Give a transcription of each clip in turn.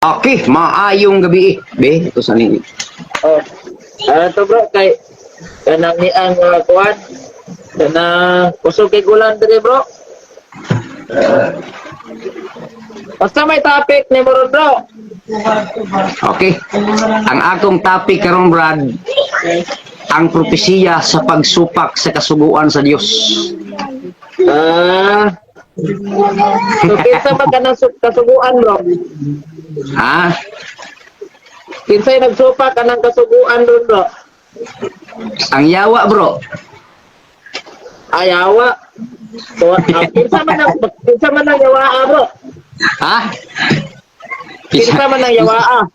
Okay, maayong gabi. Be, ito sa ning. Oh. Ano to bro, kay kanang ni ang kuan. Kanang kusog kay gulan diri bro. Basta may topic ni mo bro. Okay. Ang akong topic karon, Brad, ang propesiya sa pagsupak sa kasuguan sa Dios. So kinsa ba ka ng kasuguan bro? Ha? Kinsay nagsupa ka ng kasuguan doon bro? Ang yawa, bro. Ayawa. So, kinsa man ang yawa bro? Ha? Kinsa man ang yawa?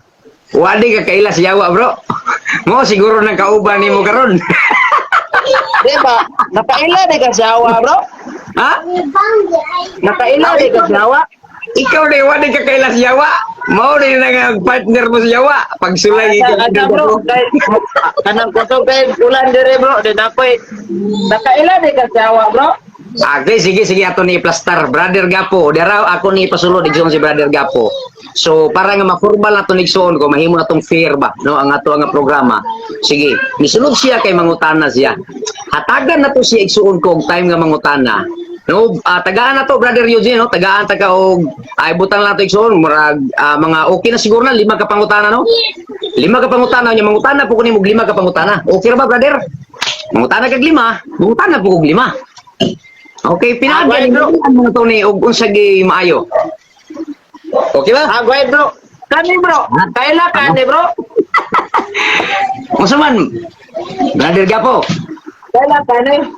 Wadi ka kailas yawa, bro. Mo siguro nang kauban nimo karon. Di ba? Nakaila di ka yawa bro? Ha? Nakaila di ka yawa? Ikaw na wadi ka kailas yawa. Mao rin nang partner mo sa yawa. Pagsulay Ada bro, kanang kusog kay ulan dire bro, din ako'y nakaila di ka yawa bro? Okay, sige ato ni plastar, Brother Gapo. Daraw ako ni pasulod igsoon si Brother Gapo. So para nga ma-formal na to nigsoon ko, mahimo na tong fair ba, no, ang ato nga programa. Sige, misulod siya kay mangutana siya. Hatagan na to siya igsoon ko og time nga mangutana. No, tagaan na to Brother Eugene, no, tagaan taga og ay butang lang to igsoon, murag mga okay na siguro na 5 ka pangutana, no. 5 ka pangutana nya mangutana po ko nimo 5 ka pangutana. Okay ra ba, brother? Mangutana kag 5, mangutana po kog 5. Okay, pinagaling mo to ni og unsa gi maayo. Okay ba? Agway bro. Kani bro, kaila kani bro. Unsa man? Brother Gapo. Kaila kani.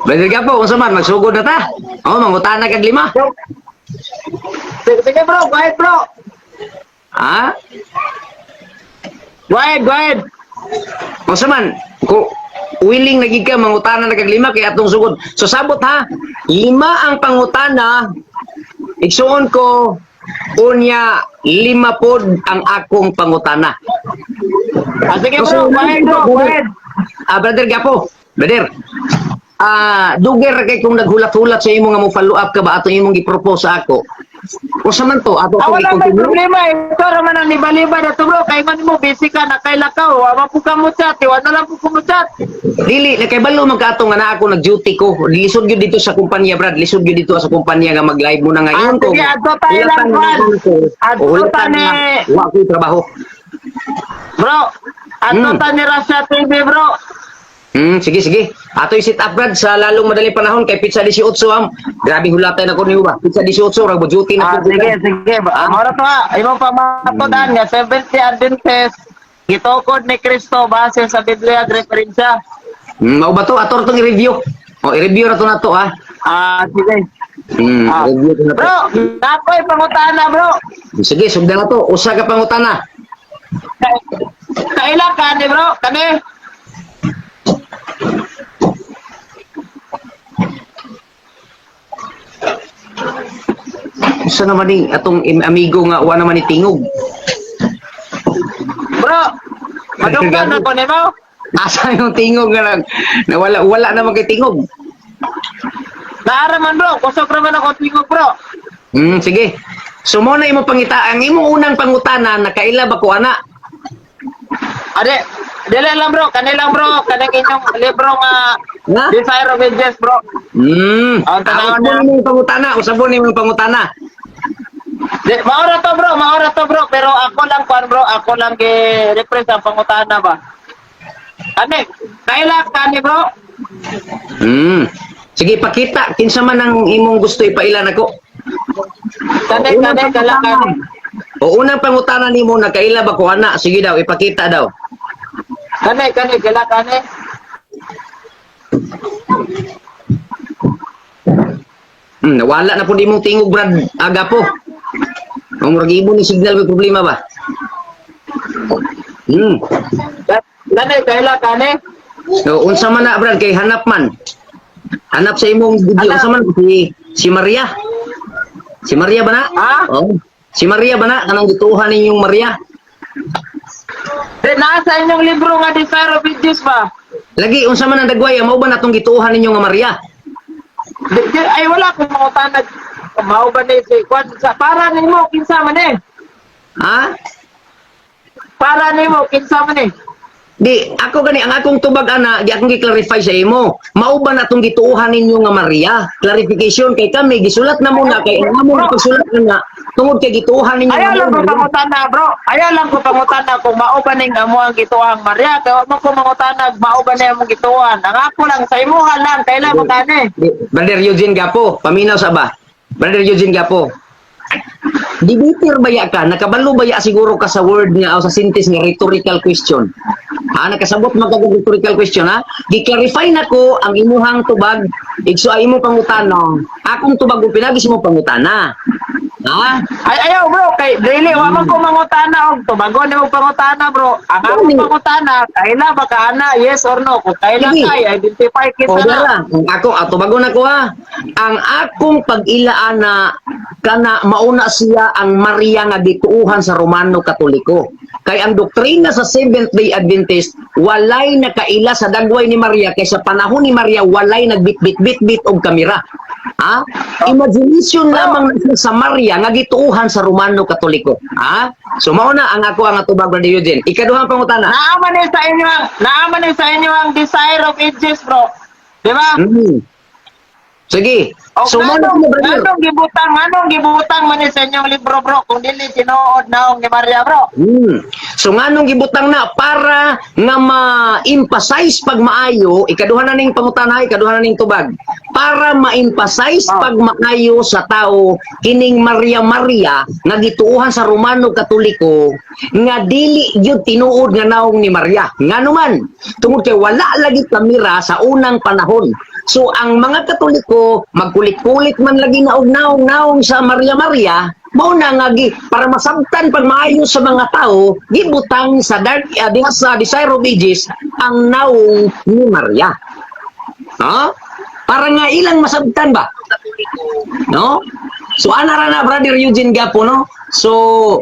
Brother Gapo, unsa man magsugod na ta? Oh, mangutana kag 5. Sige bro, go ahead bro. Ha? Go ahead. Unsa man? Ko willing na gid ka mangutana na kag 5 kay atong sugod. So sabot ha, 5 ang pangutana. Igsuon ko unya 5 pod ang akong pangutana. Sige bro, go ahead. Brother Gapo, brother. Duger kay kung naghulat-hulat sa imo nga mo follow up ka ba ato imong gi-propose sa ako. Usa man to ato Wala may problema. Ito raman ang liba-liba na to bro. Kay man mo busy ka na kay lakaw. Wa po ka mo chat. Wa na lang po ko mo chat. Dili na kay balo magkaato nga na ako nag-duty ko. Lisod gyud dito sa kumpanya, Brad. Lisod gyud dito sa kumpanya nga mag-live mo na ngayon ko. Sige, ato tayo lang Brad. Ato tayo ni wa ko trabaho. bro. Ato tayo ni Rasha TV bro. Sige. Ato i-sit up, Brad, sa lalong madaling panahon kay pizza 18 am. Grabe hulatay na ko niyo ba? Pizza 18 ra mo duty na ko. Sige. Mora to ha. Imo pa matodan nga 70 Adventist. Gitokod ni Kristo base sa Biblia at referensya. Mao ba to? Ato ra tong i-review. I-review ra to na to, ha. Sige. Review to na to. Bro, nakoy pangutana bro. Sige, sugdan na to. Usa ka pangutana. Kaila ka ni bro, kani. Usa naman ni atong amigo nga wa naman ni tingog. Bro, madunggan na ko ni mo. Asa yung tingog nga wala naman kay tingog. Naara man bro, kusog raman ako tingog bro. Sige. So mo na imo pangita ang imong unang pangutana nakaila ba ko ana? Ade, dili lang bro, kanila bro, kanang inyong libro nga Na? Desire of Ages bro. Ang tanawon Usabon na. mo yung pangutana, usabon mo yung pangutana. Maura to bro, pero ako lang bro, ako lang repress ang pangutana ba. Ani, kaila kani bro? Sige, pakita kinsa man ang imong gusto ipaila nako. Kani kala kani. O unang pangutana nimo nakaila ba ko ana? Sige daw, ipakita daw. Kani kala kani. Nawala na po di mong tingog, Brad. Aga po. Ang murag ibo ni signal may problema ba? Kani kaila kani. So, unsa man na, Brad, kay hanap man. Hanap sa imong video. Unsa man si Maria. Si Maria ba na? Ha? Oh. Si Maria ba na? Kanang gituhan ninyong Maria? Nasa inyong libro nga Desire of Ages ba? Lagi, unsa man ang dagway, mao ba natong gituhan ninyo nga Maria? Ay wala akong mga tanag. mao ba ni si kwan sa para nimo kinsa man eh. Ha? Para nimo kinsa man eh. Di, ako gani, ang akong tubag ana, di akong gi-clarify sa imo. Mao ba na itong gituuhan ninyo nga Maria? Clarification kay kami, gisulat na muna, kay ang among pagsulat na nga, tungod kay gituuhan ninyo Ayaw lang ko Maria. pangutana, bro. Ayaw lang ko pangutana kung mao ba ning amo ang gituang Maria. Kaya mo ko mangutana mao ba na among gituan. Ang ako lang sa imuha lang kailan magani. Brother Eugene Gapo, paminaw sa ba? Brother Eugene Gapo. Debater baya ka, nakabalo baya siguro ka sa word nga o sa sentence nga rhetorical question. Ha, nakasabot magka rhetorical question ha. Gi-clarify na ko ang imuhang tubag, igso ay imong pangutana. Akong tubag kung pinagis mo pangutana. Ha? Ay ayaw bro, kay really wa man ko mangutana og tubagon nimo pangutana bro. Ang akong pangutana, kaila ba ka ana, yes or no? Kung kaila Sige. kay identify O kita na. dara, ako atubagon ako ha. Ang akong pag-ilaan na kana mauna siya ang Maria nga gituuhan sa Romano Katoliko. Kay ang doktrina sa Seventh-day Adventist walay nakaila sa dagway ni Maria kay sa panahon ni Maria walay nagbit-bit-bit og kamera. Ha? Imagination lamang na sa Maria nga gituuhan sa Romano Katoliko. Ha? So mao na ang ako ang atubag Brother Eugene. Ikaduhang pangutana. Naaman ni sa inyo ang desire of ages bro. Di ba? Sige. O So mao na ko brother. anong gibutang man ni sa inyong libro bro kung dili tinuod naong ni Maria bro. So nganong gibutang na para nga ma-emphasize pag maayo, ikaduha na ning pangutana, ikaduha na ning tubag. Para ma-emphasize pag maayo sa tao kining Maria Maria nga gituuhan sa Romano Katoliko nga dili gyud tinuod nga naong ni Maria. Ngano man tungod kay wala lagi kamera sa unang panahon. So ang mga Katoliko magkulit-kulit man lagi naong sa Maria Maria, mao na nga para masabtan pag maayos sa mga tao, gibutang sa diha sa Desire of Ages ang naong ni Maria. Ha? Para nga ilang masabtan ba? No? So ana ra na Brother Eugene Gapo no. So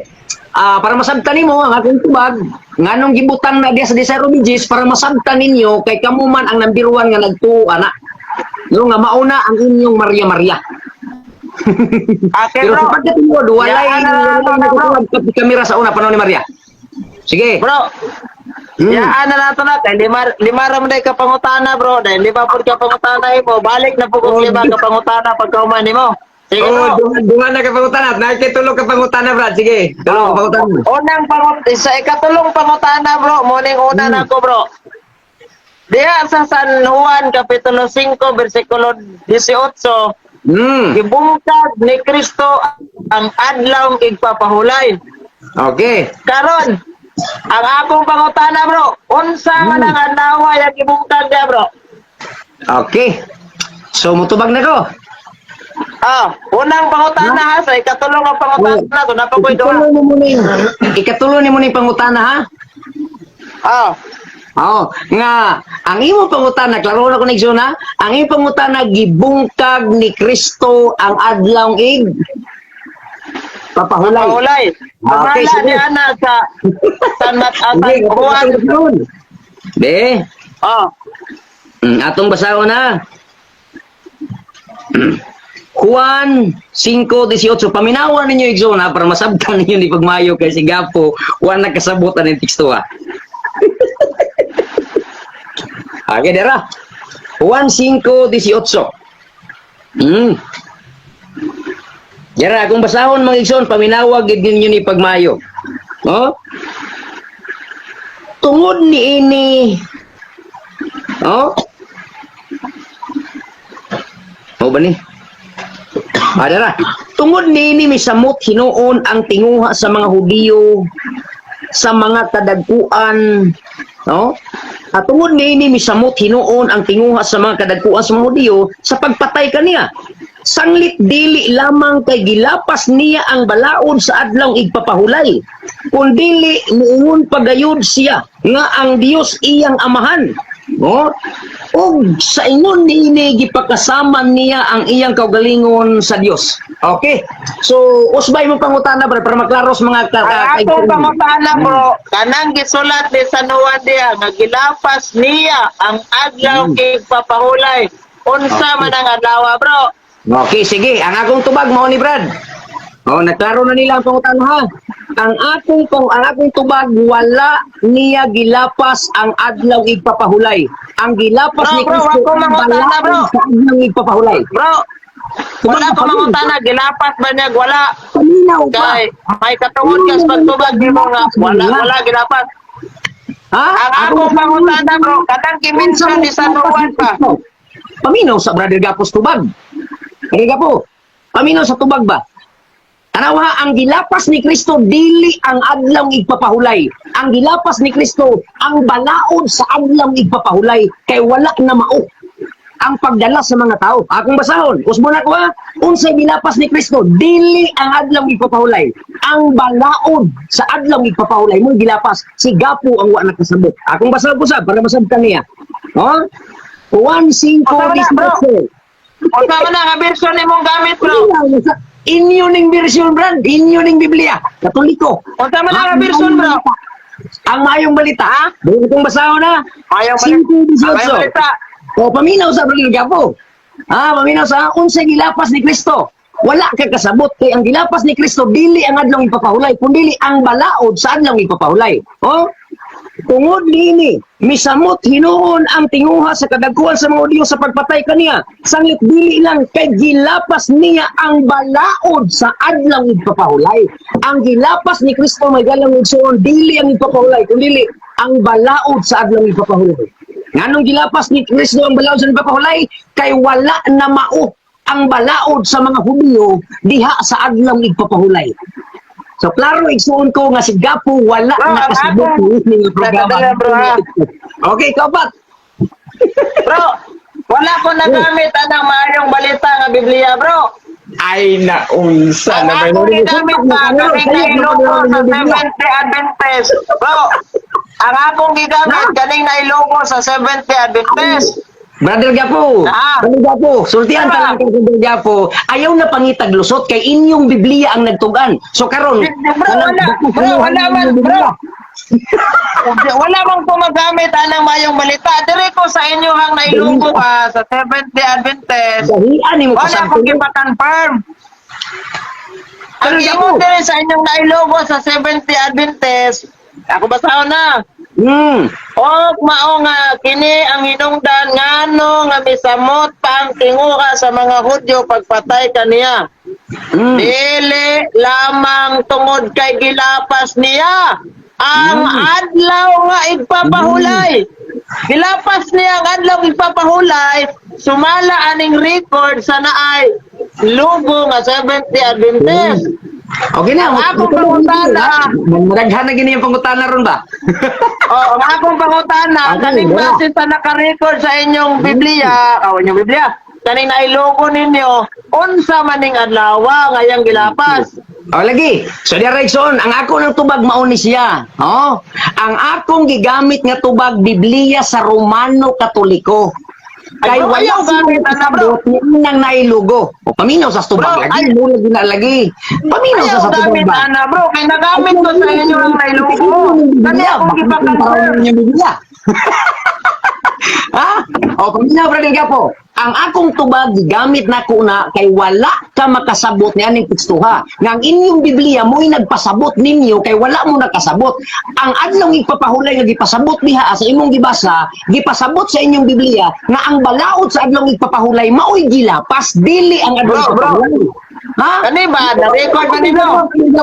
para masabtan nimo ang akong tubag, nganong gibutang na diha sa Desire of Ages para masabtan ninyo kay kamo man ang number 1 nga nagtuo ana. No nga mauna ang inyong Maria Maria. Okay Pero bro. sa pagkatungod, walay bro. kamera sa una panahon ni Maria. Sige. Bro. Yaan na nato na kay lima ra man day ka pangutana bro. Dahil lima pud ka pangutana mo, balik na pud lima ka pangutana pagkauman nimo. Sige bro. Dungan na kapangutana. Nakikitulog kapangutana, Brad. Sige. Tulog kapangutana. Sa ikatulong pangutana bro, mo ning una nako bro. Diha sa San Juan Kapitulo 5 bersikulo 18, gibungkag ni Kristo ang adlaw igpapahulay. Okay. Karon, ang akong pangutana bro, unsa man ang adlaw yang gibungkag dia bro? Okay. So, mutubag na ko. Unang pangutana ha, sa ikatulong ang pangutana, to napakoy doon. Ikatulo ni mo ni pangutana, ha? Nga, ang imo pangutana, klaro na ko na igsoon, ha? Ang imo pangutana, gibungkag ni Kristo ang adlaw papahulay. Papahulay. Okay, Wala sige. niya na sa San Juan. Be, atong basahon na. Juan 5:18. Paminawan ninyo igsoon ha para masabtan ninyo ni pagmayo kay si Gapo wa nakasabutan ng teksto ha. Okay, dera. Juan 5:18. Dera kung basahon mga igsoon paminawag gid ninyo ni pagmayo. Oh? Tungod ni ini. Oh? Ba ni? Adara, tungod nini misamot hinuon ang tinguha sa mga Hudiyo sa mga kadagkuan, no? At tungod nini misamot hinuon ang tinguha sa mga kadagkuan sa mga Hudiyo sa pagpatay kaniya. Sanglit dili lamang kay gilapas niya ang balaod sa adlaw igpapahulay. Kung dili niingon pagayod siya nga ang Dios iyang amahan. No? Og sa ingon niini gipakasama niya ang iyang kaugalingon sa Dios. Okay. So usbay mo pangutana para maklaros mga Ang pangutana bro, kanang gisulat ni San Juan diha nga gilapas niya ang adlaw igpapahulay. Unsa man ang adlaw bro? Okay, sige. Ang akong tubag mao ni Brad. Oh, naklaro na nila ang pangutan ha. Ang akong tubag wala niya gilapas ang adlaw igpapahulay. Ang gilapas Bro, ni bro, Kristo ako mangutana, bro. sa adlaw igpapahulay. Bro, wala ko mangutana, gilapas ba niya? Wala. Paminaw ba? Kay, may katungod ka sa pagtubag, di mo nga. Wala, gilapas. Ha? Ang akong pangutana, bro, kadang kiminsan ni San Juan pa. Paminaw sa Brother Gapos tubag. Brother Gapo, paminaw sa tubag ba? Tanawa, ang gilapas ni Kristo dili ang adlaw igpapahulay. Ang gilapas ni Kristo ang balaod sa adlaw igpapahulay kay wala na mao ang pagdala sa mga tao. Akong basahon, usbo na ko ha. Unsay gilapas ni Kristo dili ang adlaw igpapahulay. Ang balaod sa adlaw igpapahulay mo gilapas si Gapo ang wa nakasabot. Akong basahon ko sa para masabtan niya. Oh? 1:5 bro. O tama na, ka-version ni mong gamit, bro. Inyo ning version, Brad. Inyo ning Biblia. Katoliko. O tama na, ka-version, bro. Ang mayong balita, ha? Doon kong basahon na. Ayaw balita. O, paminaw sa Brother Gapo. Paminaw sa unsay gilapas ni Kristo. Wala ka kasabot. Kaya ang gilapas ni Kristo, dili ang adlaw ipapahulay, kundi ang balaod sa adlaw ipapahulay. O? Tungod nini, misamot hinuon ang tinguha sa kadagkuhan sa mga Dios sa pagpatay kaniya. Sanglit dili lang kay gilapas niya ang balaod sa adlaw ipapahulay. Ang gilapas ni Kristo may galang igsuon dili ang ipapahulay, kundi ang balaod sa adlaw ipapahulay. Nganong gilapas ni Kristo ang balaod sa ipapahulay kay wala na mao ang balaod sa mga Hudyo diha sa adlaw ipapahulay. So, klaro, igsuon ko nga si Gapo wala na kasabot ng programa. Okay, kapat. Bro, wala ko nagamit anang maayong balita nga Biblia, bro. Ay, naunsa Ang na ba akong yun? gigamit na kaning nailogo sa 70 Adventist. Bro, ang akong gigamit kaning nailogo sa 70 Adventist. Brother Gapo, Brother Gapo, sultihan Diba? talaga Brother Gapo. Ayaw na pangitag lusot kay inyong Biblia ang nagtugan. So karon, wala man, bro. Wala man ko magamit anang mayong balita. Dire ko sa inyo hang nailugo ka sa 70 Adventist. dahian ni mo Wala ko gipa-confirm. Ang Brother imo Gapo. dire sa inyong nailogo sa 70 Adventist. Ako basahon na. Og mao nga kini ang hinungdan ngano nga misamot pa ang tinguha sa mga Hudyo pagpatay kaniya. Dili lamang tungod kay gilapas niya ang adlaw nga igpapahulay. Gilapas niya ang adlaw igpapahulay, sumala aning record sa naay lugo nga 70 Adventist. Okay na. Ang akong pangutana. Maraghan na gini yung pangutana ron ba? Oh, ang akong pangutana, Okay, kaning wala. base sa naka-record sa inyong Biblia, inyong Biblia, kaning nailogo ninyo, unsa maning adlaw ngayang gilapas. O lagi. So direction, ang ako ng tubag mauni siya. Oh, ang akong gigamit nga tubag Biblia sa Romano Katoliko. Kay Ay, bro, ayaw gamit ana, bro. nang nailugo. O paminaw sa tubag Bro, lagi, mula gina lagi. Paminaw Ayaw sa tubag gamit ba? ana, bro, kay nagamit ko sa inyo ang nailogo. Kani akong gipakonfirm. Ha? O paminaw Brother Gapo. Ang akong tubag gamit na ko na kay wala ka makasabot ni aning tekstuha. Nga ang inyong Biblia mo'y nagpasabot ninyo kay wala mo nakasabot. Ang adlaw ipapahulay nga gipasabot diha sa imong gibasa, gipasabot sa inyong Biblia nga ang balaod sa adlaw ipapahulay mao'y gilapas dili ang adlaw Bro, bro. ipapahulay. Ha? Kani ba, na-record na nito?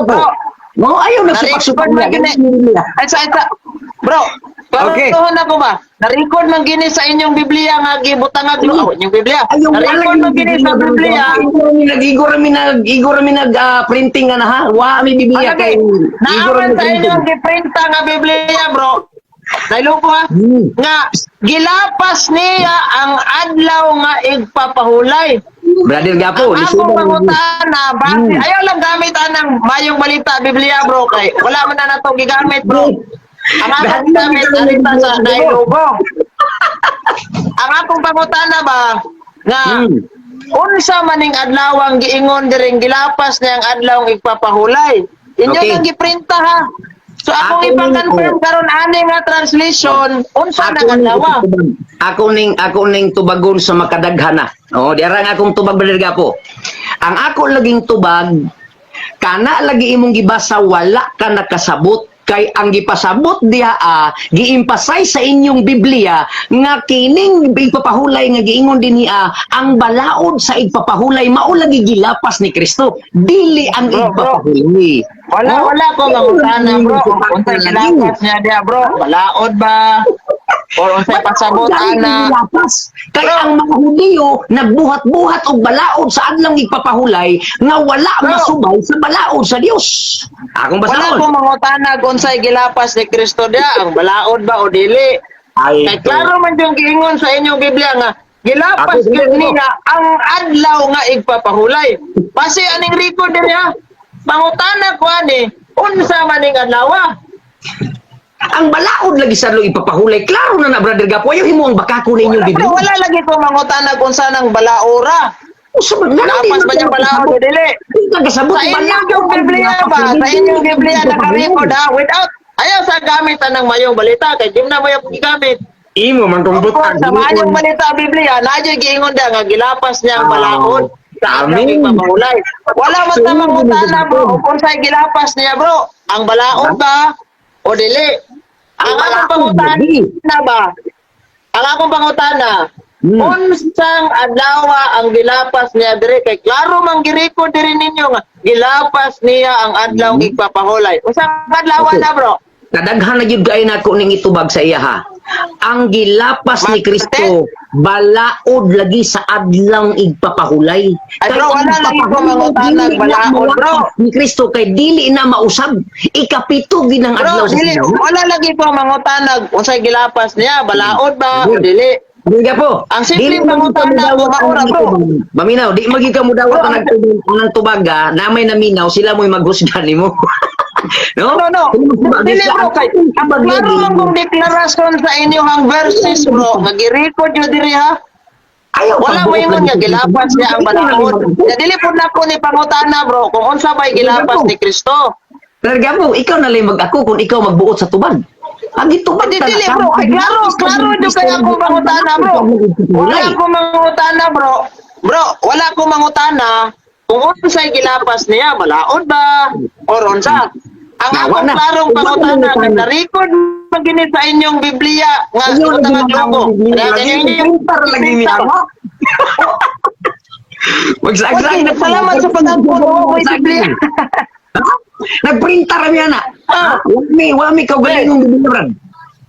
Bro, No, ayaw na na-record man gini. Ay, sa bro, Okay. Tuhon ako ba? Na-record man gini sa inyong Biblia nga gibutangag luaw inyong Biblia. Na-record man gini sa Biblia. Igor mi nag printing nga na ha. Wa mi Biblia kay Naaman sa inyong giprinta nga Biblia, bro. Nailupo ha? Nga gilapas niya ang adlaw nga igpapahulay. Brother Gapo, Ang akong pangutana, bakit ayaw lang gamit anang mayong balita Biblia, bro, kay wala man na natong gigamit, bro. Ang akong gamit balita sa nailugo. Ang akong pangutana ba nga unsa maning adlaw ang giingon diring gilapas niyang adlaw ang igpapahulay. Inyo Okay. nang giprinta ha. So akong Ako ipang-confirm ning- karon ani nga translation, unsa na kadlawa? Ako ning tubagon sa makadaghana. Oh, diara nga akong tubag Brother Gapo. Ang ako laging tubag kana lagi imong gibasa wala ka nakasabot kay ang gipasabot diha giimpasay sa inyong Biblia nga kining ipapahulay nga giingon dinhi ang balaod sa igpapahulay mao lagi gilapas ni Kristo dili ang Bro, igpapahulay. Wala ko mangutana bro. Unsay gilapas niya diha bro? Balaod ba? Or unsay pasabot ana? Kaya ang mga Hudiyo nagbuhat-buhat og balaod sa adlang igpapahulay nga wala Bro. masubay sa balaod sa Dios. Akong Wala ko basahon. mangutana kung unsay gilapas ni Kristo diha, ang balaod ba o dili? Ay, Kay klaro man yung giingon sa inyong Biblia nga gilapas Ako, gid hindi, niya ang adlaw nga igpapahulay. Base aning record diri ha. Mangutana ko ani, unsa man ning adlaw? ang balaod lagi sa lo ipapahulay. Klaro na na Brother Gapo, ayaw himo ang bakako ninyong Biblia. Wala lagi ko mangutana kung saan ang balaora. Lapas ba niyang balaod o dili? Nagkasabot Sa inyong yung Biblia ba? Sa inyong Biblia naka-record ha? Without, ayaw sa gamitan ng mayong balita. Kaya di na mayong gamit. Imo man tong Of course, sa mayong balita Biblia, nadyo giingon da nga gilapas niya ang balaod. Sa Amen. aming pamahulay. Wala man So, tamang yun, utana yun, bro. yun. Kung sa'y gilapas niya bro, ang balaod ba? O dili? Ang akong pangutana ba? Ang akong pangutana, unsang adlaw ang gilapas niya dire kay klaro man girecord diri ninyo nga gilapas niya ang adlaw igpapahulay. Unsang adlaw Okay. na bro? Kadaghan na gyud kay nako ning itubag sa iya ha. Ang gilapas ni Mate. Kristo balaod lagi sa adlang igpapahulay. Ay, bro, wala lagi ko mangutanag, balaod, bro. Ni Kristo kay dili na mausab. Ikapito gid ang adlaw Bro, sa dili, Ginoo. wala lagi ko mangutanag unsay gilapas niya, balaod ba o dili? Diga po. Ang simple di mo pangutana, magika mudawat maura, ang bro. itubag. Maminaw, di magika mo dawat Bro, ang tubaga, namay naminaw sila mo'y maghusga nimo. No? No. Dili bro, kay klaro lang kong deklarasyon sa inyong verses bro, nag-record yo diri ha. Ayaw Wala mo ingon nga gilapas niya ang balaod. Ya dili pud nako ni pangutana bro, kung unsa bay gilapas ni Kristo. Talaga mo, ikaw na lang mag-ako kung ikaw magbuot sa tuban. Ang itubag Dili bro, kay klaro do kaya akong pangutana bro. Wala ko mangutana bro. Bro, wala ko mangutana kung unsay gilapas niya, balaod ba or unsa. Ang akong klarong pangutana nga na-record magini sa inyong Biblia nga utang logo. Para lagi ni ako. Magsagsak Okay, salamat sa pag-angkot mo kay Biblia. Nagprintar mi ana. Wami ka galing ng bibiran.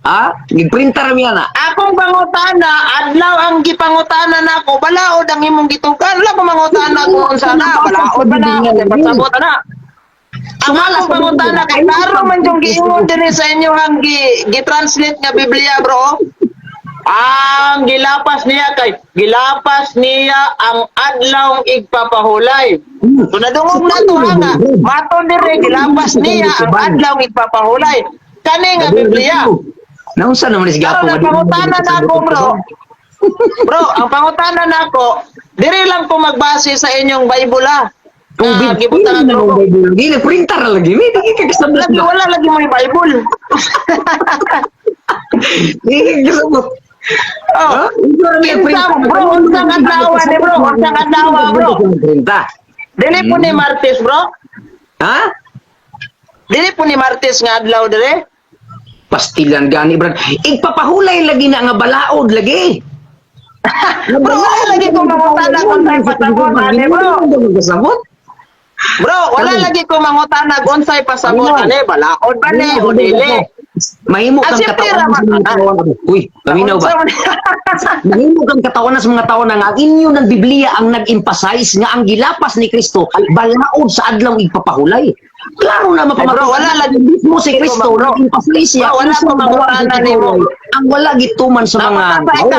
Ha? Nagprintar mi ana. Akong pangutana, adlaw ang gipangutana nako, balaod ang imong gitukan. Wala ko mangutana kung unsa na, balaod ba na, pasabot na. Ang akong pangutana kay klaro man yung giingon diri sa inyo ang gi-translate nga Biblia, bro. Ang gilapas niya kay gilapas niya ang adlaw igpapahulay. So nadungog na to ha nga. Mato dire gilapas niya ang adlaw igpapahulay. Kani nga Biblia. Naunsa naman is gapo Pero pangutana na ako, bro. Bro, ang pangutana na ako, dire lang po magbase sa inyong Bible ha. Gibutangan ko. Gila, printar lagi. May di ka kasabot Lagi, ba? wala lagi mo yung Bible. Di ka kasabot. Oh, kinsang, bro, unsang adlaw ni bro, unsang adlaw, bro. Printa. Dili po ni Martes, bro. Ha? Dili po ni Martes nga adlaw dire. Pastilan gani, Brad. Igpapahulay lagi na nga balaod lagi. Bro, wala lagi ko mangutana kung sa'y pasabot, ane, bro. Kasabot? Bro, wala lagi ko mangutana kung sa'y pasabot, ane, balaod ba ni, o dili. Mahimo kang Siyempre, katawan sa mga taon. Uy, paminaw ba? Mahimo kang katawan sa mga taon nga ang inyo ng Biblia ang nag-emphasize nga ang gilapas ni Kristo balaod sa adlaw igpapahulay. Klaro na Bro, wala lagi mo si Kristo bro. nag-emphasize siya. Bro, wala kung ko saan gawa mangutana ang nimo. ang wala gituman sa mga tao.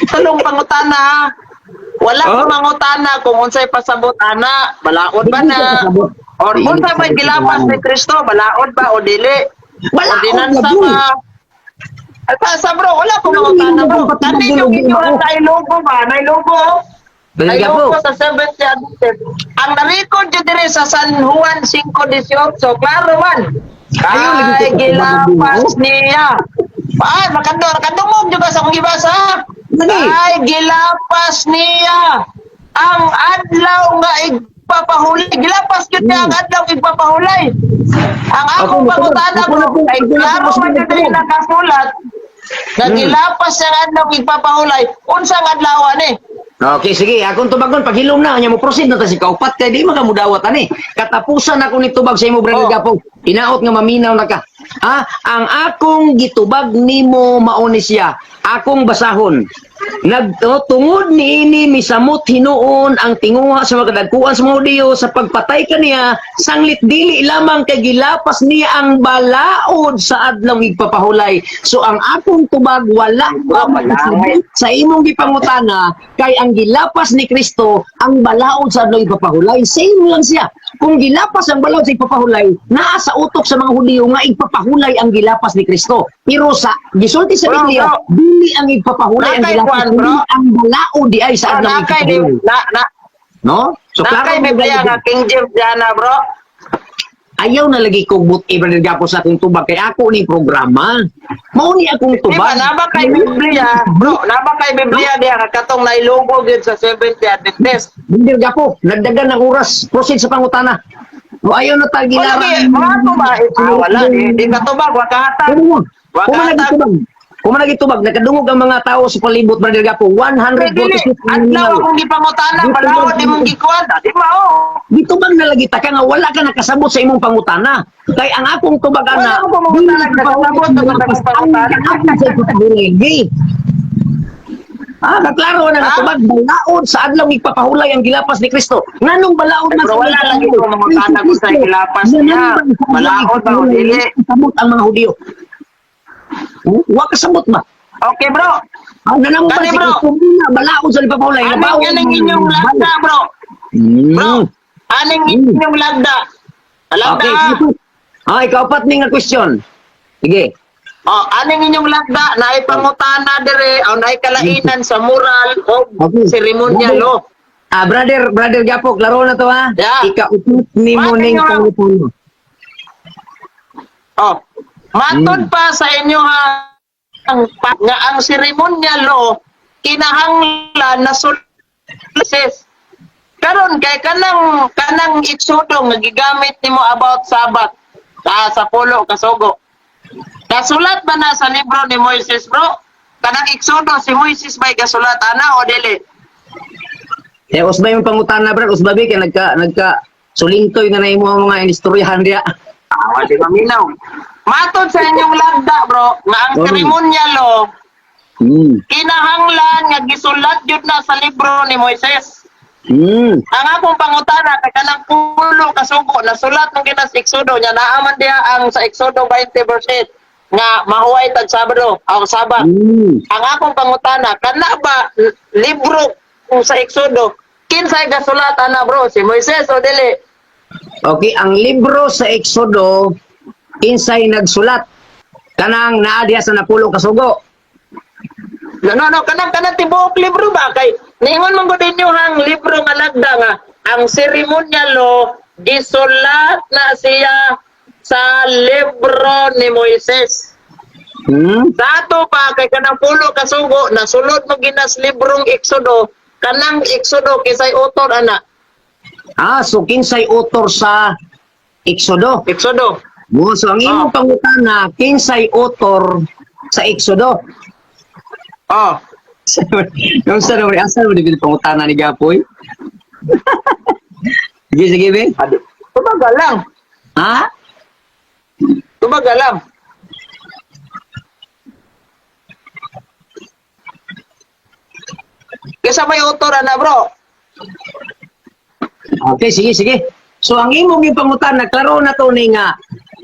Talong pangutana. Wala ko mangutana kung unsay pasabot ana, balaod ba na? Or unsa may gilapas ni Kristo, balaod ba o dili? Balaod Ordinansa lagi. ba? At sa bro, wala ko mangutana bro. Kani yung inyo na logo ba? May logo? Brother Ay Gapo. ko sa Seventh Day Adventist. Ang na-record dyan dire sa San Juan 5:18, klaro man. Ayaw, lagi Ay, ko- gilapas niya. Ay, makandungog juga sa kong ibasa. Lagi. Ay, gilapas niya. Ang adlaw nga igpapahuli. Gilapas yun niya ang adlaw igpapahulay. Ang akong Ako, pangutana ako bro, na po, ay ako na po, klaro ako man na yun po. din nakasulat. Na gilapas ang adlaw igpapahulay. Unsang adlawan eh. Okay, sige. Akong tubagon, paghilom na. Anya mo proceed na ta si kaupat kay di magamudawat ani. Katapusan ako ni tubag sa imo, Brother Oh. Gapo. Inaot nga maminaw na ka. Ang akong gitubag nimo mauni siya. Akong basahon. Tungod niini misamot hinuon ang tinguha sa mga kadagkuan sa mga Hudiyo sa pagpatay kaniya, sanglit dili lamang kay gilapas niya ang balaod sa adlaw igpapahulay. So ang akong tubag wala pa makasabot sa imong gipangutana kay ang gilapas ni Kristo ang balaod sa adlaw igpapahulay. Same lang siya. Kung gilapas ang balaod sa igpapahulay, naa sa utok sa mga Hudiyo nga igpapahulay ang gilapas ni Kristo. Pero sa gisulti sa Bro, Biblia, bro. dili ang igpapahulay ang Nakay gilapas, Juan, bro. kundi ang balaod di ay sa adlaw Nakay igpapahulay. No? So nakay Biblia nga King James diyan na bro. ayaw na lagi kong buti Brother Gapo sa akong tubag kay ako ni programa. Mao ni akong Di ba, tubag. naba kay Biblia, bro, naba kay Biblia diya, katong nailogo yun sa Seventh Day Adventist. Brother Gapo, nagdagan ng oras. Proceed sa pangutana. O ayaw na tagi Wala, mga tubag, wala, di ka tubag, wakahatag. Wakahatag. Kung nagitubag, nakadungog ang mga tao sa palibot, Brother Gapo, 146 Adlaw akong gipangutana, balawad di mong gikuan, di ba, oh. Gitubag na lagi ta ka nga wala ka nakasabot sa imong pangutana. Kay ang akong tubag Wala ana, akong pangutana, nakasabot sa mga pangutana. Kaklaro na nga tubag, balaod sa adlaw igpapahulay ang gilapas ni Kristo. Nganong balaod na Pero wala lagi ko mangutana ko sa gilapas niya. Balaod ba o dili? Sabot ang mga Hudiyo. Wa kasabot ba? Okay, bro. Nanamo ba Kani, si bro. Kristo na balaod sa igpapahulay? Aning inyong lagda, bro. Bro, aning inyong lagda. Okay, Lagda. sige. Ikaw pat ning nga question. Sige. Oh, aning inyong lagda na ipangutana dire o na kalainan sa moral o Okay. seremonyal lo. Brother Gapo, klaro na to ha? Yeah. Ikaupot ni mo Bakit ning nga? pangutana. Oh. Matod pa sa inyo ha nga ang seremonyal lo kinahanglan na sulises. Karon kay kanang itsudo nga gigamit nimo about Sabat sa pulo kasugo. Kasulat ba na sa libro ni Moises, bro? Kanang Exodo si Moises ba'y kasulat ana o dili? Usbay yung pangutana, bro. Usbay kay nagka sulintoy na imo ang mga istoryahan diya. Di maminaw. Matod sa inyong lagda, bro, nga ang seremonyal lo kinahanglan nga gisulat jud na sa libro ni Moises. Ang akong pangutana kay kanang pulo kasugo nasulat ng ginas Exodo nya naaman diha ang sa Exodo 20 verse 8 nga mahuway tag Sabado o Sabat. Ang akong pangutana kana ba libro sa Exodo kinsay gasulatan na bro si Moises o dili? Okay, ang libro sa Exodo kinsay nagsulat kanang naa diha sa napulo kasugo. No, kanang tibuok libro ba kay ningon man gud inyo hang libro nga lagda nga ang seremonyal lo gisulat na siya sa libro ni Moises. Sa ato pa kay kanang pulo kasugo nasulod mo ginas librong Exodo kanang Exodo kisay author ana. So kinsay author sa Exodo? Exodo. So ang imong pangutana kinsay author sa Exodo? Oh. Yung sa naman, asa mo din pangutana ni Gapoy? Sige, be. Tumaga lang. Ha? Tumaga lang. Kesa may author ana bro. Okay, sige. So ang imong ipangutana, klaro na to ni nga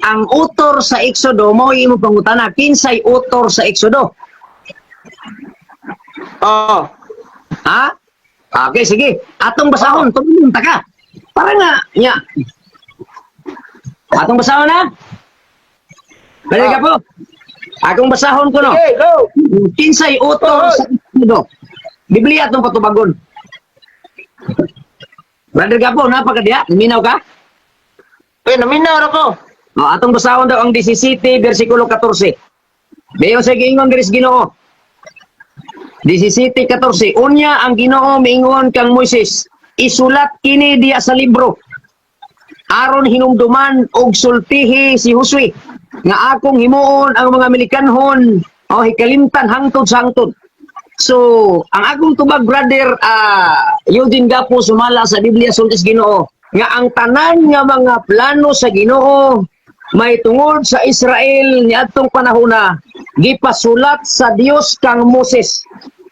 ang author sa Exodo mo imong pangutana kinsay author sa Exodo? Oh. Ha? Okay, sige. Atong basahon, tumulong ta ka. Para nga, nya. Atong basahon na? Balik ka po. Akong basahon ko, no? Okay, go. Kinsay author sa Exodo. Biblia atong patubagon. Brother Gapo, napakadya, minaw ka? Naminaw ako. O, atong basahon daw ang 17, versikulo 14. Dayon sa giingon diri sa Ginoo. 17:14. Unya ang Ginoo miingon kang Moises, isulat kini diya sa libro. Aron hinumduman og sultihi si Josue nga akong himuon ang mga Amerikanhon o hikalimtan hangtod sa hangtod. So, ang akong tubag brother Eugene Gapo sumala sa Biblia sulti sa Ginoo nga ang tanan nga mga plano sa Ginoo may tungod sa Israel niadtong panahona gipasulat sa Dios kang Moses.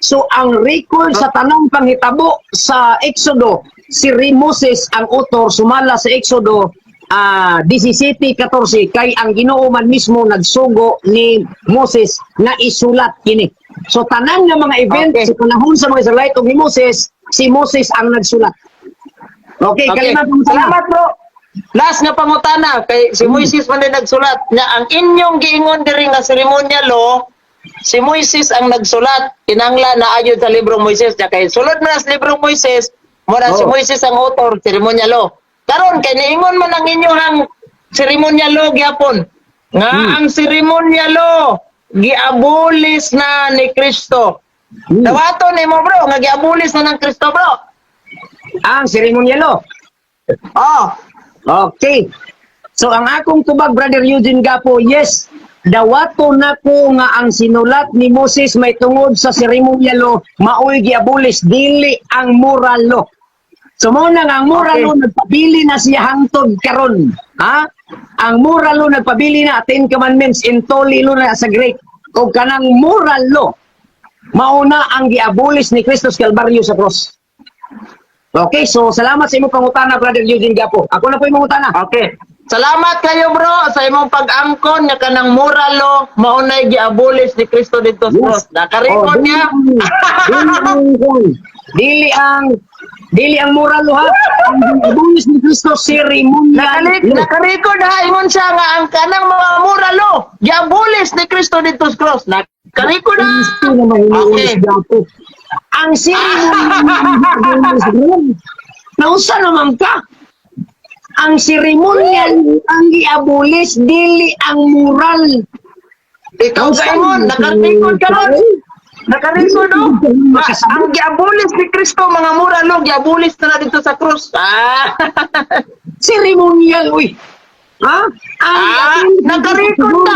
So ang record sa tanang panghitabo sa Exodo si Moses ang author sumala sa Exodo 17:14 kay ang Ginoo man mismo nagsugo ni Moses na isulat kini. So tanan nga mga event sa panahon sa mga Israelite ug ni Moses, si Moses ang nagsulat. Okay, kalima po. Salamat bro. Last nga pangutana kay si Moises man din nagsulat nga ang inyong giingon diri nga seremonial law si Moises ang nagsulat kinangla na ayon sa libro Moises kay sulod man sa libro Moises mo na si Moises ang author seremonial law karon kay niingon man ang inyong seremonial law gyapon nga ang seremonial law giabolis na ni Kristo. Dawaton nimo bro nga giabolis na ng Kristo bro. Ang seremonyalo. Oh. Okay. So ang akong tubag brother Eugene Gapo, yes, dawato na ko nga ang sinulat ni Moses may tungod sa seremonyalo maoy giabolis dili ang moral law. So mo na nga ang moral law nagpabili na siya hangtod karon. Ha? Ang moral law nagpabili na 10 commandments intoli na sa Greek. O kanang moral law mauna ang giabolis ni Kristo sa Kalbaryo sa cross. Okay, so salamat sa imong pangutana brother Eugene Gapo. Ako na po imong utana. Okay. Salamat kayo bro sa imong pag-angkon nga kanang moral law maunay giabolis ni Kristo dito sa cross. Naka-record niya. Dili ang moral law ha. Ang giabolis ni Kristo seremonyal. Naka-record ha ingon siya nga ang kanang mga moral law giabolis ni Kristo dito sa cross. Naka-record ha. Okay. Ang seremonyal nausa naman ka. Ang seremonyal ang giabolis dili ang moral. Ikaw gayon, naka-record ka ron. Naka-record no? Ang giabolis ni Kristo mga moral no, giabolis na dito sa krus. Seremonyal uy. Ha? Naka-record ka.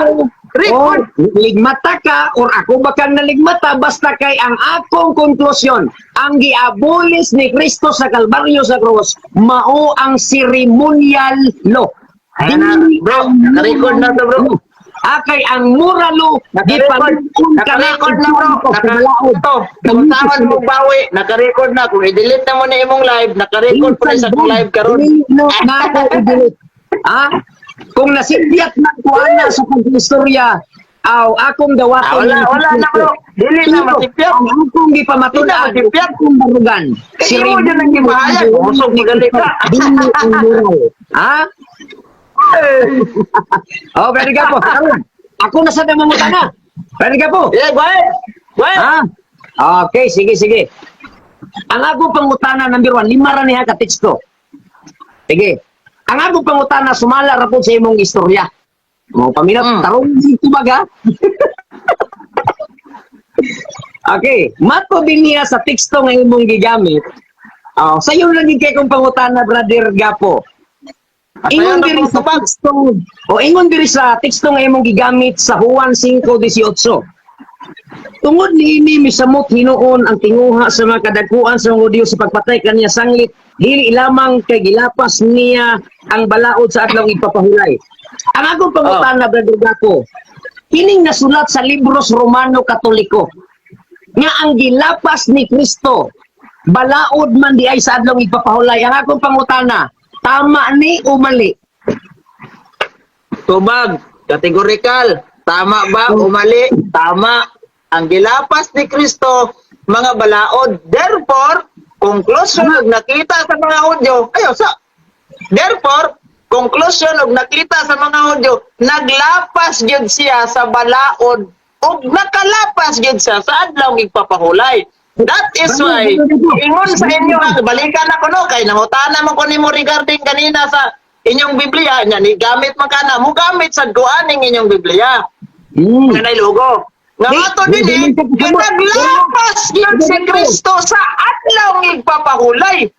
Record. Ligmata ka or ako bakang naligmata basta kay ang akong konklusyon ang giabolis ni Kristo sa Kalbaryo sa cross mao ang ceremonial law. Bro, naka-record na to bro. Kay ang moral law naka-record na bro. Kung saan mo bawi, naka-record na. Kung i-delete na mo na imong live, naka-record po na sa live karon. Kung nasibyat na kuana sa pag-istorya, akong dawaton. Wala na bro. Dili na masipyat. Ang akong gipamatunan, akong barugan. Si mo dyan ang gimahayag. Usog magali ka. Dili ang moral. Pwede ka po. Ako na sa damangutan na. Pwede ka po. Yeah, go ahead. Okay, sige. Ang akong pangutana, number 1, 5 ra niya ka-teksto. Sige. Ang akong pangutana, sumala ra po sa imong istorya. Paminat, tarong dito baga. Okay. Mato din niya sa teksto nga imong gigamit. Sa iyo lang kay kong pangutana, brother Gapo. Ingon diri sa teksto, ingon diri sa teksto nga imong gigamit sa Juan 5:18. Tungod niini misamot hinuon ang tinguha sa mga kadagkuan sa mga Dios sa pagpatay kaniya sanglit, dili lamang kay gilapas niya ang balaod sa adlaw ipapahulay. Ang akong pangutana brother Gapo, kining nasulat sa libros Romano Katoliko nga ang gilapas ni Kristo balaod man di ay sa adlaw ipapahulay. Ang akong pangutana, tama ni o mali? Tubag, kategorikal. Tama ba o mali? Tama. Ang gilapas ni Kristo, mga balaod. Therefore, conclusion og nakita sa mga audio, therefore, conclusion og nakita sa mga audio, naglapas gyud siya sa balaod ug nakalapas gyud siya sa adlaw igpapahulay. That is why, ingon sa inyo nga, balikan ako no, kay nangutana mo ko nimo regarding kanina sa inyong Biblia, nya ni gamit man kana, mo gamit sa duaning inyong Biblia. Nga na logo. Nga ato din naglapas yun si Kristo sa adlaw igpapahulay.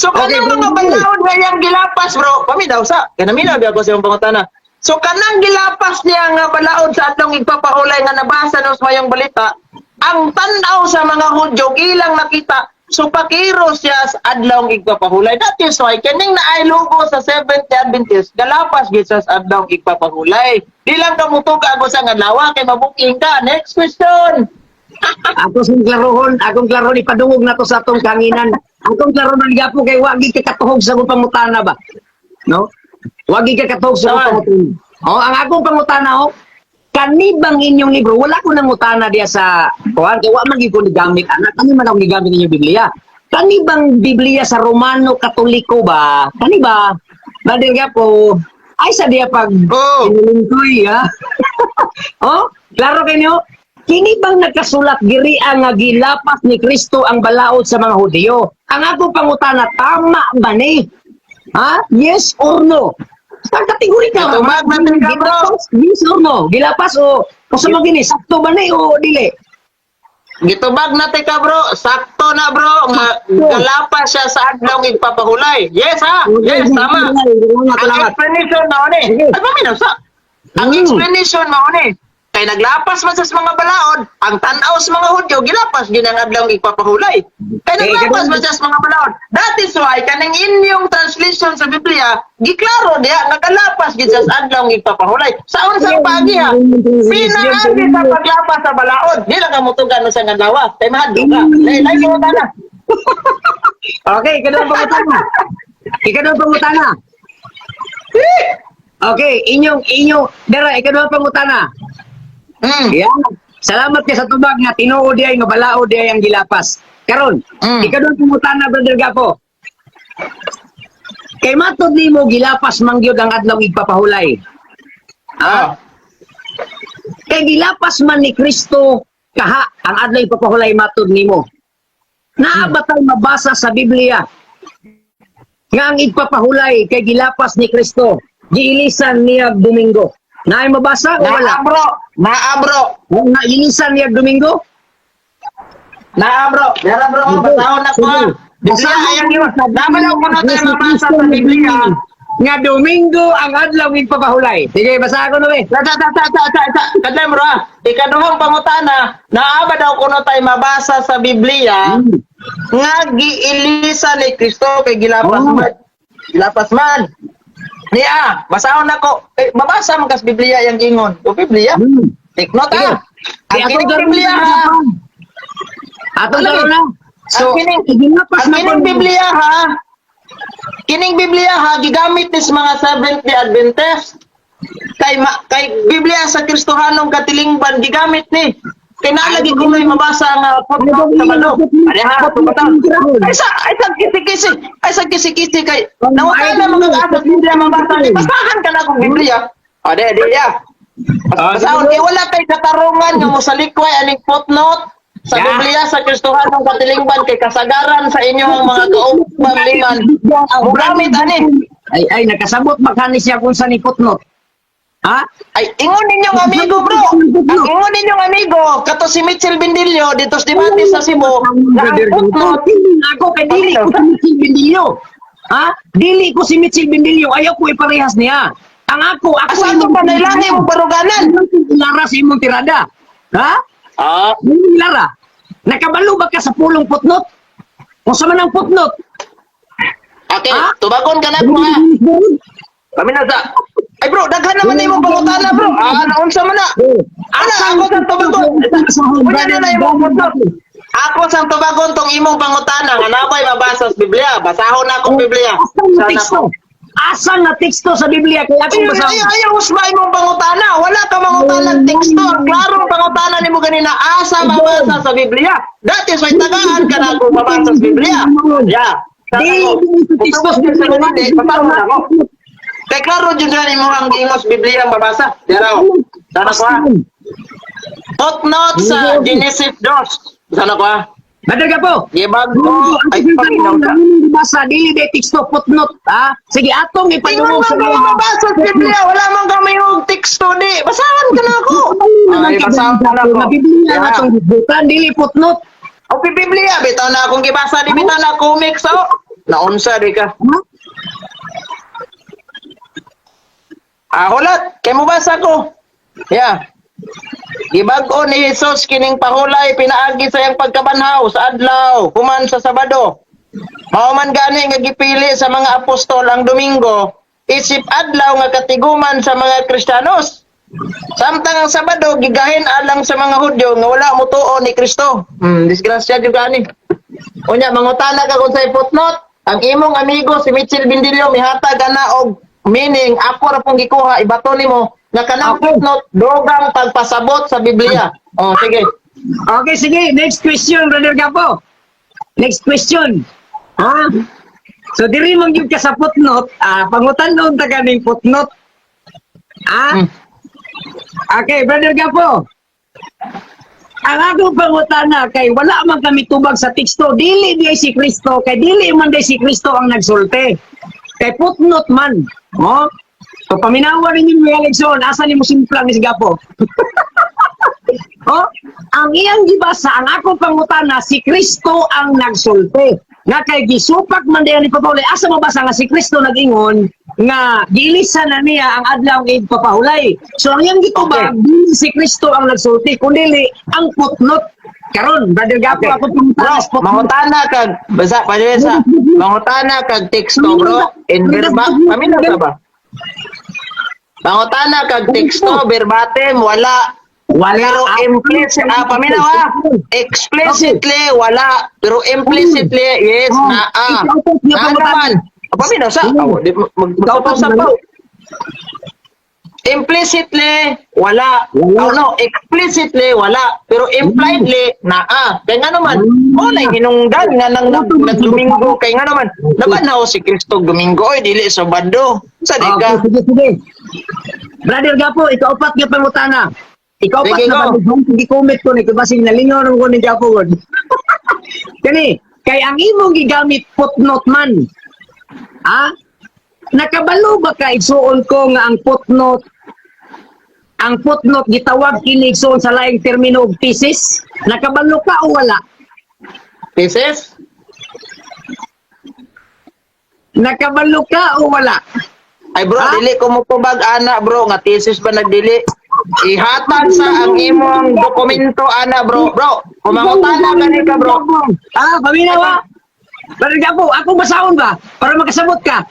So kanang mga balaod nga yang gilapas bro, paminaw sa, kanaminaw di ako sa iyong pangutana. So kanang gilapas niya nga balaod sa adlaw igpapahulay nga nabasa nos mayong balita, ang tanaw sa mga Hudyo ilang nakita, so pakiro siya sa adlaw igpapahulay. That is why kaning naay logo sa Seventh Adventist, galapas gid sa adlaw igpapahulay. Di lang ka mutuga ako sa adlaw kay mabuking ka. Next question. Akong klarohon ipadungog na to sa atong kanginan. Akong klarohon man gapo kay wagi ka katuhog sa akong pangutana ba. No? Wagi ka katuhog sa akong pangutana. Oh, ang akong pangutana kanibang inyong libro, wala ko nang utana diya sa kuan, kaya wa man gyud ko gigamit anak, kani man ako gigamit inyong Biblia. Kanibang Biblia sa Romano Katoliko ba? Kani ba? Badil po, ay sa diya pag inulungkoy, ha? Oh, klaro kayo? Kini bang nagkasulat diri ang nga gilapas ni Kristo ang balaod sa mga Hudiyo? Ang akong pangutana, tama ba ni? Ha? Yes or no? Sa kategori ka, Tubag natin ka, bro. Yes or no? Gilapas o sa mga gini, sakto ba ni o dili? Gitubag natin ka bro, sakto na bro, nga galapas siya sa adlaw igpapahulay. Yes ha? Yes, tama. Ang explanation mao ni. Ay paminaw sa. Ang explanation mao ni. Kay naglapas man sa mga balaod, ang tan-aw sa mga Hudyo gilapas gyud ang adlaw igpapahulay. Kay naglapas man sa mga balaod. That is why kaning inyong translation sa Biblia, giklaro diha nga galapas gyud sa adlaw igpapahulay. Sa unsang pagi ha? Pinaagi sa paglapas sa balaod. Di lang ka mutugan sa adlaw. Kay mahadlo ka. Lay mo na. Okay, kadang pangutana. Okay, inyong dara ikadawang pangutana. Yan. Salamat ka sa tubag nga tinuod diay nga balaod diay ang gilapas. Karon, ikadawang pangutana brother Gapo. Kay matod nimo gilapas mangyod ang adlaw igpapahulay. Kay gilapas man ni Kristo kaha ang adlaw igpapahulay matod nimo. Naa ba tay mabasa sa Biblia nga ang igpapahulay kay gilapas ni Kristo giilisan niya Domingo? Naay mabasa o wala? Naa bro. Nailisan niya Domingo? Naa bro. Dara bro, batahon na ko. Biblia ayang yun. Dapat ako na tayo mabasa sa Biblia. Nga Domingo ang adlaw igpapahulay. Sige, basa ako no eh. Kadlay bro ha. Ikaduhang pangutana, naa ba daw kuno tayo mabasa sa Biblia nga giilisan ni Kristo kay gilapas man. Gilapas man. Niya, basahon ako. Mabasa mo kas Biblia yang ingon. O Biblia? Take note ha. Ang kining Biblia ha. Ato na. So, ang kining Biblia ha. Kining Biblia ha, gigamit ni mga Seventh-day Adventist. Kay Biblia sa Kristohanong katilingban, gigamit ni. Kaya nalagi ko may mabasa nga footnote sa balo. Ano ha? Ay sa kisi-kisi kay nawala na mga asas Biblia mabasa. Basahan ka na kung Biblia. O, de ya. Basahan kay wala tayo katarungan nga mo sa likway aning footnote sa Biblia sa Kristohanong katilingban kay kasagaran sa inyong mga kaupang liman. Mugamit ani. Ay nakasabot makanis siya kung sa ni footnote. Ha? Ay, ingon ninyong amigo, bro. Ang ingon ninyong amigo, kato si Mitchell Bindilyo, dito sa Dimatis sa Cebu, na ang footnote, ako kay dili ko si Mitchell Bindilyo. Ha? Dili ko si Mitchell Bindilyo, ayaw ko iparehas niya. Ang ako asa ito pa nailangi mong baruganan? Lara sa imong tirada. Ha? Lara. Nakabalo ba ka sa pulong footnote? Kung sa man ang footnote? Okay, tubagon ka na po ha. Kami na sa... Ay bro, daghan naman na imong pangutana bro. Naunsa man na. Ako sang tubagon. Kunya na imong footnote. Ako sang tubagon tong imong pangutana nga nakoy mabasa sa Biblia. Basahon na akong Biblia. Asa na teksto sa Biblia kaya akong basahon. Ayaw usba imong pangutana. Wala ka mangutanang teksto. Klaro pangutana nimo ganina asa mabasa sa Biblia. That is why tagaan ka na kung mabasa sa Biblia. Yeah. Di teksto sa Biblia. Kay klaro jud gani mo ang imong Biblia mabasa. Diraw. Sana ko. Footnote sa Genesis 2. Sana ko. Brother Gapo. Gibago. Ay, paminaw na. Basa, dili de teksto footnote, ha? Sige, atong Tingnan ipadungog mo sa ka mabasa sa Biblia. Wala man kami yung teksto di. Basahan ka na ako. Ay, basahan ka na ako. Nabibigyan na itong bukan, dili footnote. O, Biblia. Bitaw na akong gibasa. Di bitaw na comics, oh. Naunsa, di ka. Hulat. Kaya mo basa ko. Yeah. Gibago ni Jesus kining pahulay pinaagi sa iyang pagkabanhaw sa adlaw human sa Sabado. Mao man gani nga gipili sa mga apostol ang Domingo isip adlaw nga katiguman sa mga Kristiyanos. Samtang ang Sabado gigahin alang sa mga Hudyo nga wala motuo ni Kristo. Disgrasya jud gani. Unya mangutana ka kung sa footnote, ang imong amigo si Mitchell Bindilio mihatag ana og meaning ako ra pong gikuha ibato nimo nga kanang footnote dogang pagpasabot sa Biblia. Oh, sige. Okay, sige. Next question, Brother Gapo. Next question. Ha? So, diri mong yung ka sa footnote, pangutan noon ta kaning footnote. Okay, Brother Gapo. Ang akong pangutana kay wala man kami tubag sa teksto, dili di si Kristo, kay dili man di si Kristo ang nagsulti. Kay footnote man. Oh? So, paminawa rin yung eleksyon, asa ni mo simplang ni si Gapo. Oh, ang iyang gibasa, ang akong pangutana, si Kristo ang nagsulti. Nga kay gisupak man diyan ni Papahulay, asa mabasa nga si Kristo nag-ingon nga giilisan na niya ang adlaw ng papahulay. So ang iyang gitubag, dili si Kristo ang nagsulti, kundi ang footnote. Karon, Brother Gapo, ako pangutana sa footnote. Mangutana kag basa pa sa mangutana kag teksto bro in verba. Paminaw ka ba? Mangutana kag teksto verbatim wala. Pero implicit, paminaw explicitly wala, pero implicitly yes na Nga naman. Paminaw sa magpapasa pa. Implicitly wala. No, explicitly wala, pero impliedly na kaya nga naman, na hinungdan nga nang nagdomingo kay nga naman. Nabanaw si Kristo Domingo oy dili Sabado. Sa diga. Sige. Brother Gapo, ikaw upat nga pangutana. Ikaw pa Sige, na go. hindi comment ko ni basing nalingaw nang ko ni Gapo. Kani, kay ang imong gigamit footnote man. Nakabalo ba ka igsuon ko nga ang footnote gitawag kini igsuon sa laing termino og thesis? Nakabalo ka o wala? Thesis? Nakabalo ka o wala? Ay bro, dili ko mo pubag ana bro, nga thesis ba nagdili? Ihatag sa ang imong dokumento ana bro. Bro, kumangutana gani ka bro. Paminawa. Brother Gapo, ako basahon ba? Para makasabot ka.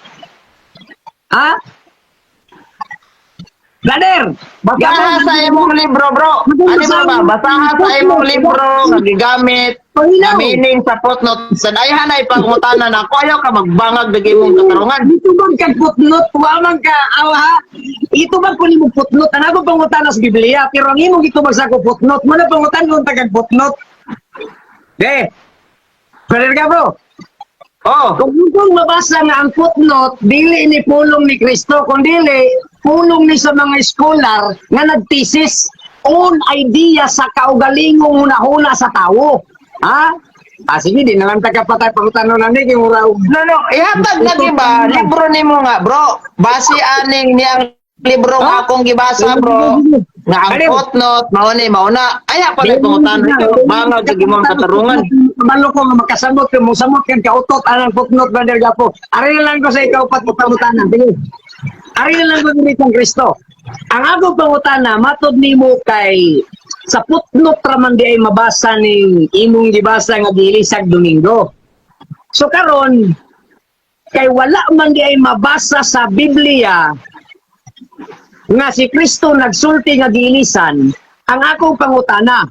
Brother, Basaha sa imong libro bro. Ano ba? Basaha sa imong libro nga gigamit na meaning sa footnote. Sa dayhan ay pangutana na ako ayaw ka magbangag dagi imong katarungan. Ito bang kag footnote? Huwag ka, ha? Ito bang ko nimo footnote? Ano ba pangutana sa Biblia? Pero ang imong ito sa ako footnote. Muna pangutana kung tagag footnote. Brother Gapo, kung mabasa nga ang footnote, dili ni pulong ni Kristo, kundi pulong ni sa mga scholar nga nagtisis own idea sa kaugalingong hunahuna sa tao. Sige, di nalang tagapatay pangutano na ni kung raw. No, ihatag na diba? Libro nimo nga bro. Base aning niyang libro nga akong gibasa bro. Nga ang footnote, mauna. Aya pa na pangutan rito. Bangag sa gimong katarungan. Malo ko nga makasabot ko, musamot kang kautot anang footnote, Brother Gapo. Ari na lang ko sa ikaw pat pangutanan. Ari na lang ko dito ng Kristo. Ang ako pangutana, matod nimo kay sa footnote raman di ay mabasa ning imong gibasa nga gilisag Domingo. So karon kay wala man di ay mabasa sa Biblia nga si Kristo nagsulti nga giilisan, ang akong pangutana.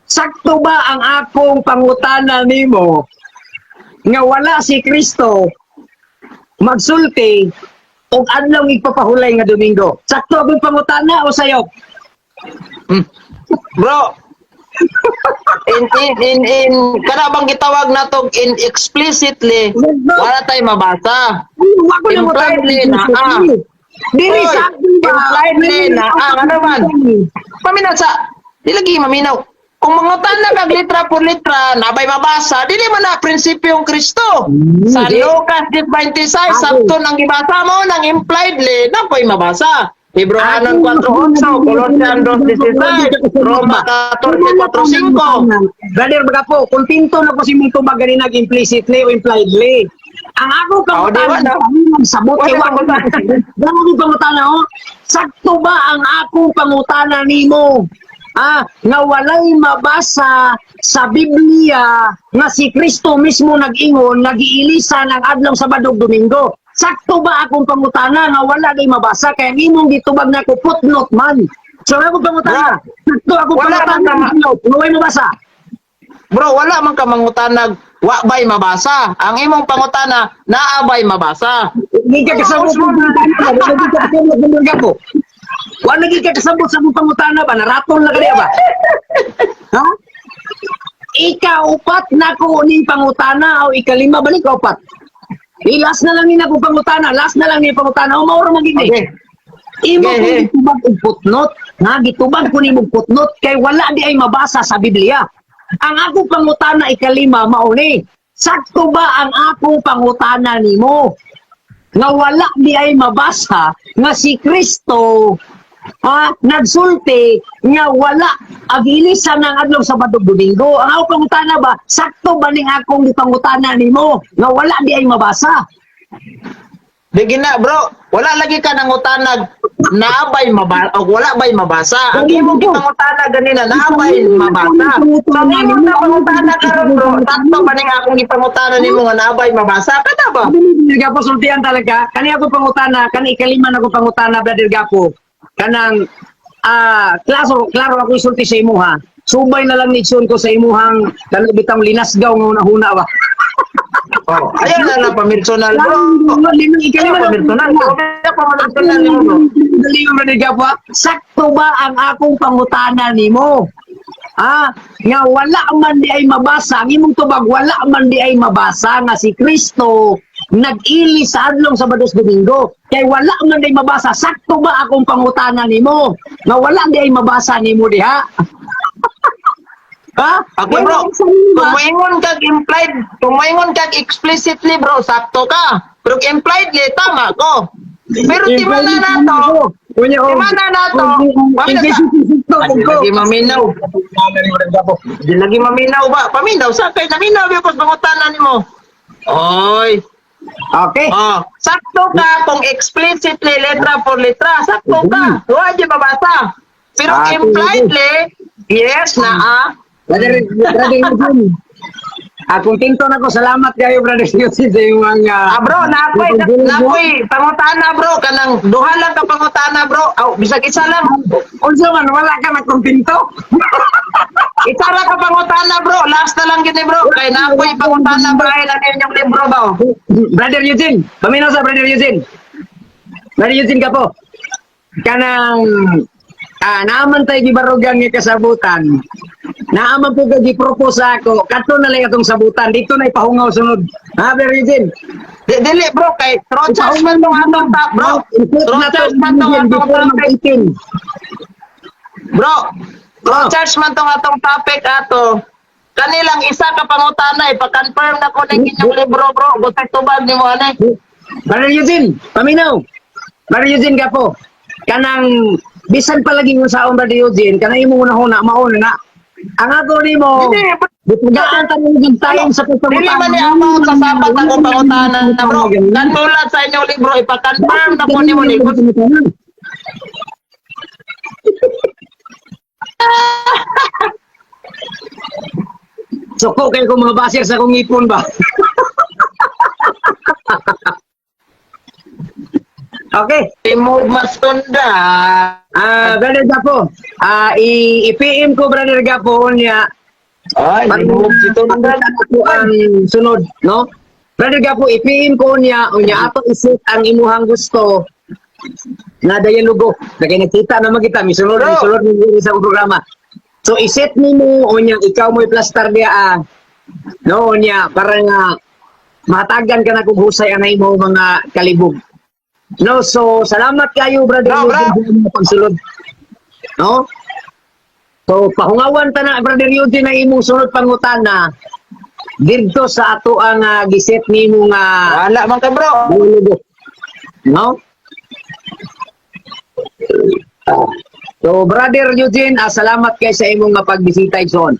Sakto ba ang akong pangutana nimo nga wala si Kristo magsulti o adlaw igpapahulay nga Domingo? Sakto akong pangutana o sayo? Bro, in kana bang gitawag natog in explicitly wala tay mabasa. Impliedly na Dili sa impliedly na ano man. Paminaw sa di lagi maminaw. kung mangutana kag litra por litra, nabay mabasa, dili man na prinsipyong Kristo. Sa Di. Lucas 10:26, sakto nang gibasa mo, nang impliedly, napay mabasa. Hebreanon 4:8, Colossians 2:16, Roma 14:4-5. Brother, baga po, kontento na po si Mito Magaling implicitly o impliedly. Ang ako Di ba pangutana, na? sabot Wala kay wa pangutana. Damo pangutana ho. Sakto ba ang akong pangutana nimo? Nga walay mabasa sa Biblia nga si Kristo mismo nag-ingon, nagiilisan ang adlaw Sabado ug Domingo. Sakto ba akong pangutana nga wala kay mabasa kaya imong gitubag na ko footnote man. So ako pangutana, sakto akong Wala pangutana man ka nga walay mabasa. Bro, wala man ka mangutanag, wa bay mabasa. Ang imong pangutana, naabay mabasa. Hindi ka kasabot sa pangutana, hindi ka kasabot sa gapo. Wala lagi ka kasabot sa pangutana ba, naratol na kaniya ba? Ha? Ika-upat na ko ni pangutana o ikalima balik ka upat. Last na lang ni ako pangutana, last na lang ni pangutana, o mauro magiging. Okay. Imo ko Okay. gitubag og footnote, nga gitubag ko nimo footnote kay wala di ay mabasa sa Biblia. Ang ako pangutana ikalima mao ni, sakto ba ang akong pangutana nimo? Nga wala di ay mabasa nga si Kristo nagsulti nga wala agilisan ng adlaw Sabado ug Domingo. Ang ako pangutana ba, sakto ba ning akong gipangutana nimo nga wala di ay mabasa? Di gina, bro. Wala lagi ka nang utanag, naabay mabasa, o wala bay mabasa. Ang imong gipangutana ganina, naabay mabasa. So, ang imong na pangutana karon bro, sakto ba ning akong gipangutana nimo nga naabay mabasa? Kada ba? Brother Gapo, sultihan talaga. Kani ako pangutana, kani ikalima na ako pangutana, Brother Gapo. Kanang, klaro ako isulti sa imo ha. Subay na lang nitsun ko sa imuhang kanang linasgaw nga una-huna ba. Oh, ayan na lang pamersonal bro. Ikalima na Pamersonal. Pamersonal nimo bro. Dali mo Brother Gapo. Sakto ba ang akong pangutana nimo? Nga wala man di ay mabasa, ang imong tubag wala man di ay mabasa nga si Kristo nag-ili sa adlaw Sabado ug Domingo. Kay wala man di ay mabasa, sakto ba akong pangutana nimo? Nga wala di ay mabasa nimo diha? Okay bro, kumaingon kag implied, kumaingon kag explicitly bro, sakto ka. Pero impliedly, tama ko. Pero di man na nato, di man na nato, lagi maminaw. Di lagi maminaw ba? Paminaw, sa kay naminaw yung pagpangutanan nimo. Oy, Okay. sakto ka kung explicitly, letra por letra, sakto ka. Huwag yung mabasa. Pero impliedly, yes na Brother Yusuf, akong tinto na ko, salamat kayo Brother Yusuf sa iyong mga... bro, napoy, pangutana bro, kanang duha lang ka pangutana bro. Bisag isa lang. Unsa man, wala ka na kong tinto? Isa lang ka pangutana bro, last na lang gini bro. Kay napoy pangutana bahay lang yung libro ba? Brother Eugene, paminaw sa Brother Eugene. Brother Eugene ka po. Kanang naaman tayo gibarugan nga kasabutan. Naaman po propose ako. Kato na lang atong sabutan. Dito na ipahungaw sunod. Brother Eugene. Dili bro, kay throw charge man tong atong top bro. Throw charge man tong atong topic. Bro, throw charge man tong atong topic ato. Kanilang isa ka pangutana, ipa-confirm na ko na inyong libro bro. Gutay tubag ni mo anay. Brother Eugene, paminaw. Brother Eugene ka po. Kanang bisan palagi mo sa Brother Eugene, kanang imo una-una, mauna na. Ang ako ni mo, butugaan tayo ng time sa pagpaputana. Dili man ni ama sa sapat ako pangutana na bro. Katulad sa inyong libro, ipa-confirm na ko ni mo ni. Suko kayo kung mga basir sa kong ipon ba? Okay. Timog Mastunda. Brother Gapo, i-PM ko Brother Gapo niya. Ay, timog Mastunda. Ako ang sunod, no? Brother Gapo, i-PM ko niya, ato isip ang imuhang gusto na dialogo. Kaya nakita naman kita, misunod ng isang programa. So, iset mo niya, ikaw mo i-plaster niya, no, niya, para nga matagan ka na kung husay ang mo mga kalibog. No, so salamat kayo brother Bro. Eugene, sa pagsulod. No? So, pahungawan ta na, Brother Eugene, na imong sunod pangutana dito sa ato ang giset ni mong Wala man ka bro. no? So, Brother Eugene, salamat kay sa imong pagbisita ison.